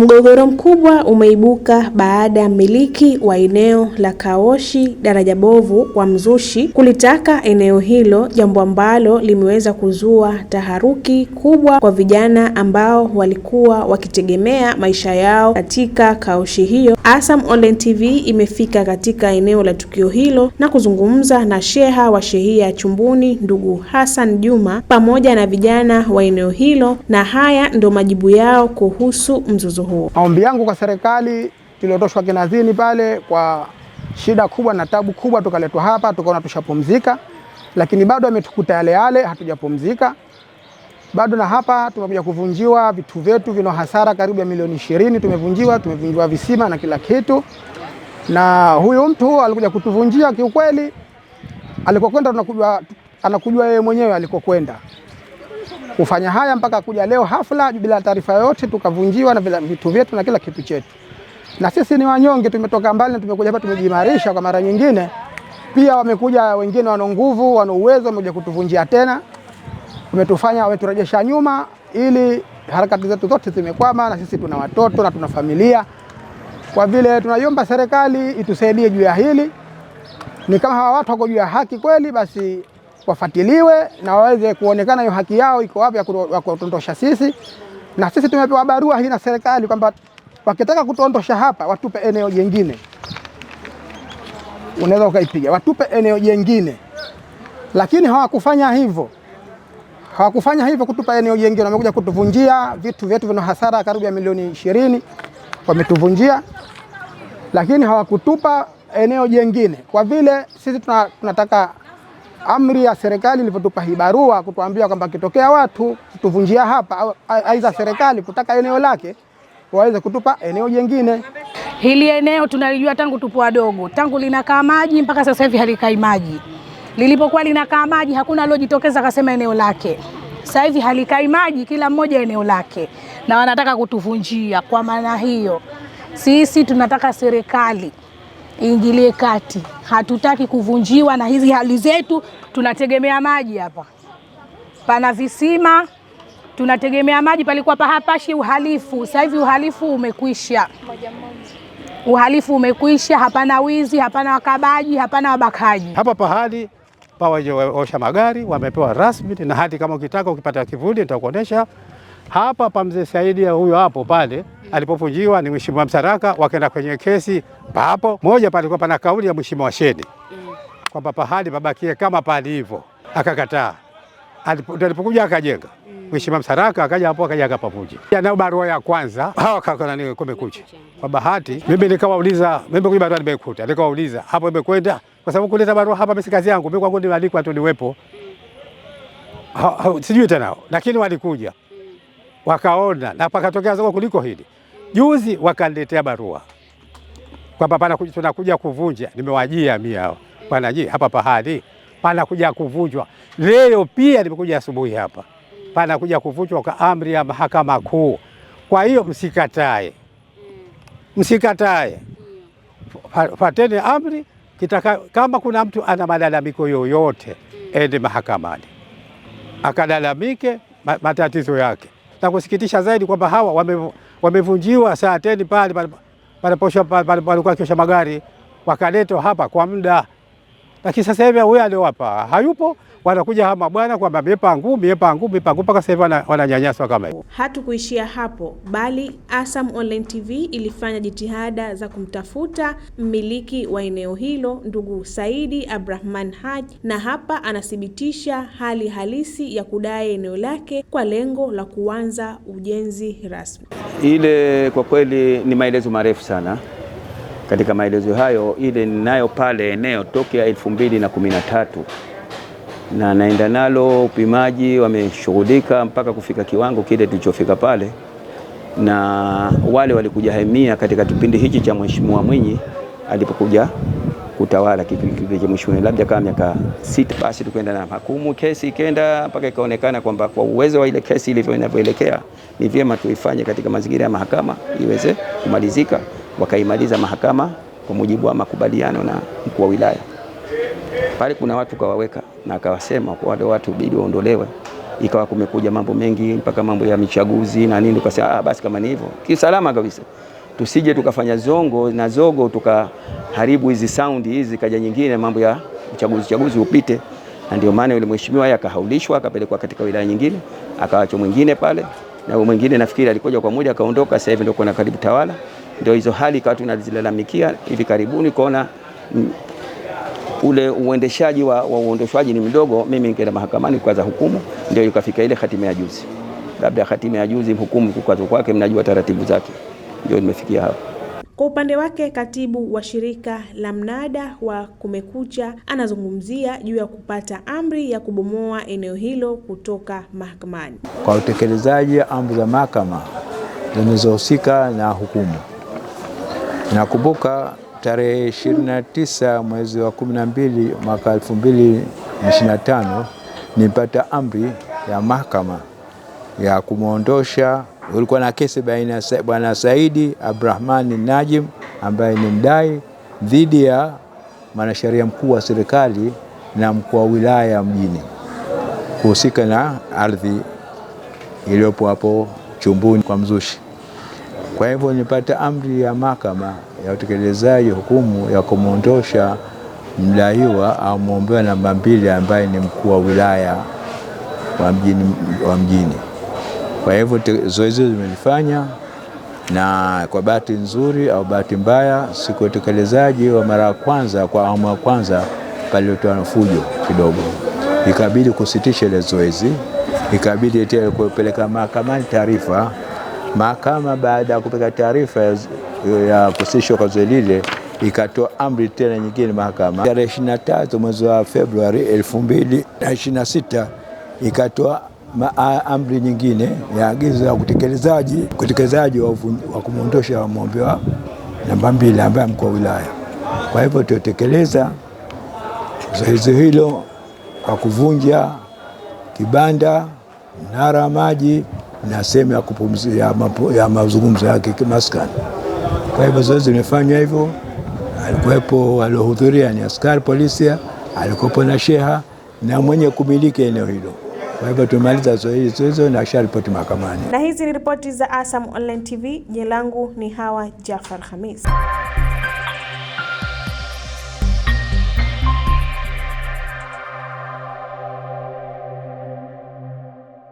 Mgogoro mkubwa umeibuka baada ya mmiliki wa eneo la Kaoshi daraja bovu wa Mzushi kulitaka eneo hilo, jambo ambalo limeweza kuzua taharuki kubwa kwa vijana ambao walikuwa wakitegemea maisha yao katika Kaoshi hiyo. ASAM Online TV imefika katika eneo la tukio hilo na kuzungumza na sheha wa shehia ya Chumbuni ndugu Hassan Juma pamoja na vijana wa eneo hilo, na haya ndo majibu yao kuhusu mzozo huo. Maombi yangu kwa serikali, tuliotoshwa kinazini pale kwa shida kubwa na tabu kubwa, tukaletwa hapa tukaona tushapumzika, lakini bado ametukuta yale yale, hatujapumzika bado. Na hapa tumekuja kuvunjiwa vitu vyetu vina hasara karibu ya milioni 20 tumevunjiwa visima na kila kitu. Na huyu mtu alikuja kutuvunjia, kiukweli alikokwenda anakujua yeye mwenyewe alikokwenda kufanya haya, mpaka kuja leo hafla bila taarifa yoyote tukavunjiwa na vitu vyetu na kila kitu chetu. Na sisi ni wanyonge, tumetoka mbali na tumekuja hapa tumejimarisha kwa mara nyingine. Pia wamekuja wengine wana nguvu, wana uwezo, wamekuja kutuvunjia tena. Wameturejesha nyuma, ili harakati zetu zote zimekwama, na sisi tuna watoto na tuna familia. Kwa vile tunaiomba serikali itusaidie juu ya hili. Ni kama hawa watu wako juu ya haki kweli, basi wafuatiliwe na waweze kuonekana hiyo haki yao iko wapi ya kutuondosha sisi. Na sisi tumepewa barua hii na serikali kwamba wakitaka kutuondosha hapa watupe eneo jingine. Unaweza ukaipiga, watupe eneo jingine. Lakini hawakufanya hivyo. Kutupa eneo jingine, wamekuja kutuvunjia vitu vyetu vina hasara karibu ya milioni 20 wametuvunjia, lakini hawakutupa eneo jingine. Kwa vile sisi tunataka amri ya serikali ilipotupa hii barua kutuambia kwamba kitokea watu kutuvunjia hapa, aidha serikali kutaka eneo lake waweze kutupa eneo jingine. Hili eneo tunalijua tangu tupo wadogo, tangu linakaa maji mpaka sasa hivi halikai maji. Lilipokuwa linakaa maji hakuna alojitokeza akasema eneo lake. Sasa hivi halikai maji, kila mmoja eneo lake, na wanataka kutuvunjia. Kwa maana hiyo sisi tunataka serikali iingilie kati. Hatutaki kuvunjiwa na hizi hali zetu, tunategemea maji hapa. Pana visima, tunategemea maji, palikuwa hapashi uhalifu. Sasa hivi uhalifu umekwisha. Hapana wizi, hapana wakabaji, hapana wabakaji. Hapa pahali pa waosha magari wamepewa rasmi, na hati kama ukitaka ukipata kivuli nitakuonesha. Hapa pa mzee Saidi huyo hapo pale alipovunjiwa ni Mheshimiwa Msaraka, wakaenda kwenye kesi hapo. Moja palikuwa pana kauli ya Mheshimiwa Shedi kwamba pahali pabakie kama pale hivyo, akakataa. Alipokuja akajenga Mheshimiwa Msaraka akaja hapo akajenga pamoja. Na barua ya kwanza hawa kakana ni kumekucha. Kwa bahati mimi nikawauliza, mimi kwa barua nimekuta, nikawauliza hapo imekwenda, kwa sababu kuleta barua hapa mimi kazi yangu, mimi kwangu nimeandikwa tu niwepo. Sijui tena, lakini walikuja wakaona na pakatokea zako kuliko hili. Juzi wakaniletea barua kwamba tunakuja kuvunja. Nimewajia mimi hao bwana, je, hapa pahali panakuja kuvunjwa. Leo pia nimekuja asubuhi hapa, panakuja kuvunjwa kwa amri ya Mahakama Kuu. Kwa hiyo msikatae, fateni amri. Kama kuna mtu ana malalamiko yoyote, ende mahakamani akalalamike matatizo yake. Na kusikitisha zaidi kwamba hawa wamevunjiwa saa 10 pale walikuwa kiosha magari, wakaletwa hapa kwa muda. Lakini sasa hivi huyo aliowapa hayupo, wanakuja hapa bwana kwamba mipango mpaka sasa hivi wananyanyaswa kama hiyo. Hatukuishia hapo, bali ASAM Online TV ilifanya jitihada za kumtafuta mmiliki wa eneo hilo ndugu Saidi Abdrahman Haji, na hapa anathibitisha hali halisi ya kudai eneo lake kwa lengo la kuanza ujenzi rasmi. Ile kwa kweli ni maelezo marefu sana. Katika maelezo hayo, ile ninayo pale eneo tokea 2013 na naenda nalo upimaji, wameshughulika mpaka kufika kiwango kile tulichofika pale, na wale walikuja hamia katika kipindi hichi cha Mheshimiwa Mwinyi alipokuja kutawala, kipindi cha Mheshimiwa labda kama miaka 6. Basi tukaenda na hukumu, kesi ikaenda mpaka ikaonekana kwamba kwa uwezo wa ile kesi ilivyoelekea ni vyema tuifanye katika mazingira ya mahakama iweze kumalizika. Wakaimaliza mahakama kwa mujibu wa makubaliano na mkuu wa wilaya. Pale kuna watu kawaweka na akawasema kwa wale watu bidi waondolewe ikawa kumekuja mambo mengi mpaka mambo ya michaguzi na nini, tukasema basi kama ni hivyo kisalama kabisa, tusije tukafanya zongo na zogo tukaharibu hizi saundi hizi, kaja nyingine mambo ya uchaguzi upite. Na ndio maana yule mheshimiwa yeye akahaulishwa akapelekwa katika wilaya nyingine, akaachwa mwingine pale, na yule mwingine nafikiri alikuja kwa muda akaondoka, sasa hivi ndio kuna karibu tawala. Ndio hizo hali kwa tunazilalamikia hivi karibuni, kuona ule uendeshaji wa uondoshaji ni mdogo. Mimi nikaenda mahakamani kwa hukumu, ndio ikafika ile hatima ya juzi. Labda hatima ya juzi hukumu kukwazo kwake, mnajua taratibu zake, ndio nimefikia hapo. Kwa upande wake, katibu wa shirika la mnada wa Kumekucha anazungumzia juu ya kupata amri ya kubomoa eneo hilo kutoka mahakamani. Kwa utekelezaji amri za mahakama zinazohusika na hukumu. Nakumbuka tarehe 29 mwezi wa 12 mwaka 2025 nilipata amri ya mahakama ya kumuondosha. Ulikuwa na kesi baina ya Bwana Saidi Abdrahmani Najim ambaye ni mdai dhidi ya mwanasheria mkuu wa serikali na mkuu wa wilaya mjini kuhusika na ardhi iliyopo hapo Chumbuni kwa Mzushi. Kwa hivyo nilipata amri ya mahakama ya utekelezaji hukumu ya kumuondosha mdaiwa au muombewa namba 2 ambaye ni mkuu wa wilaya wa mjini. Kwa hivyo zoezi limelifanya, na kwa bahati nzuri au bahati mbaya, siku ya utekelezaji wa mara ya kwanza kwa awamu ya kwanza palitoa fujo kidogo, ikabidi kusitisha ile zoezi, ikabidi tena kupeleka mahakamani taarifa. Mahakama baada ya kupeleka taarifa ya kusitishwa kwa zoezi lile ikatoa amri tena nyingine mahakama. Tarehe 23 mwezi wa Februari 2026 ikatoa amri nyingine ya agizo ya utekelezaji wa kumuondosha muombewa namba 2 ambaye mkuu wa wilaya. Kwa hivyo tutekeleza zoezi hilo kwa kuvunja kibanda, mnara wa maji na sehemu ya kupumzia ya mazungumzo yake kimaskani. Kwa hivyo zoezi limefanywa hivyo. Alikuwepo waliohudhuria ni askari polisi, alikuwepo na sheha na mwenye kumiliki eneo hilo. Kwa hivyo tumaliza zoezi hizo na sharipoti mahakamani. Na hizi ni ripoti za ASAM Online TV. Jina langu ni Hawa Jafar Khamis.